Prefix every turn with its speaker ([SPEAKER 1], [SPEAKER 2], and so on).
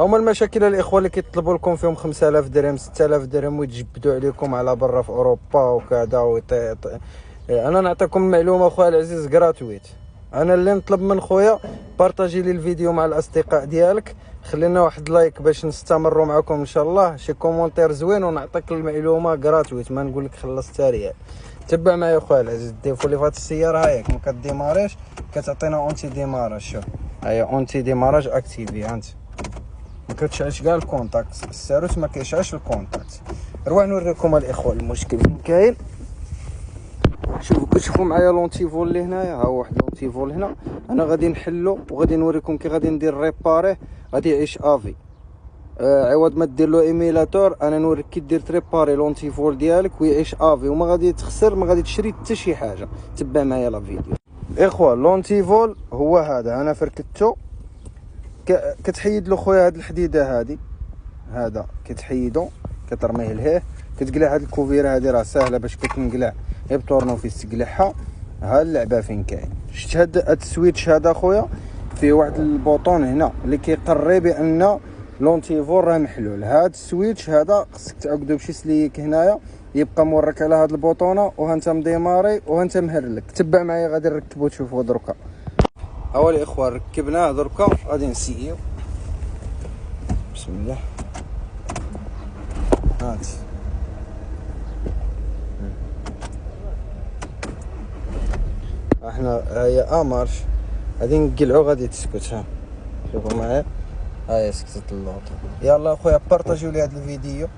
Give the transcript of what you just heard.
[SPEAKER 1] هما المشاكل الاخوه اللي كيطلبوا لكم فيهم 5000 درهم 6000 درهم ويتجبدوا عليكم على برا في اوروبا وكذا انا نعطيكم معلومه خويا العزيز غراتويت. انا اللي نطلب من خويا بارطاجي لي الفيديو مع الاصدقاء ديالك، خلينا واحد لايك باش نستمروا معكم ان شاء الله، شي كومونتير زوين ونعطيك المعلومه غراتويت، ما نقول لك خلص ريال. تبع معايا خويا العزيز. ديفولي فهاد السياره هايك ما كديماريش كتعطينا اونتي ديماراج. شوف هيا اونتي ديماراج اكتيفي انت ما كتشعلش كاع الكونتاكت، الساروت ما كيشعلش الكونتاكت. نروح نوريكم الاخوه المشكل فين كاين. شوفوا كتشوفوا معايا لونتي فول اللي هنايا، ها واحد لونتي فول هنا. انا غادي نحلو وغادي نوريكم كي غادي ندير ريباريه، غادي يعيش افي. عوض ما دير له ايميلاتور انا نوريك كي دير تريباري لونتي فول ديالك ويعيش افي وما غادي تخسر، ما غادي تشري حتى شي حاجه. تبع معايا لا فيديو اخوه. لونتي فول هو هذا، انا فركتو كتحيد له خويا هاد الحديده هادي، هذا كتحيدو كترميه لهيه، كتقلع هاد الكوفيره هادي راه ساهله باش كتنقلع، غير بطورنوفيس تقلعها. ها اللعبه فين كاين. شفت هاد السويتش هذا خويا فيه واحد البوطون هنا اللي كيقري بان لونتي فول راه محلول. هاد السويتش هذا خصك تعقدو بشي سليك هنايا يبقى مورك على هاد البوطونه، وها انت مديماري وها انت مهرلك. تبع معايا غادي نركبو تشوفوا دركا. هو الاخوه ركبناه دركا غادي نسيو. بسم الله. هات احنا هيا مارش غادي نقلعو غادي تسكت. ها شوفوا معايا هيا سكتت اللوطو. يلا اخويا بارطاجيو لي هذا الفيديو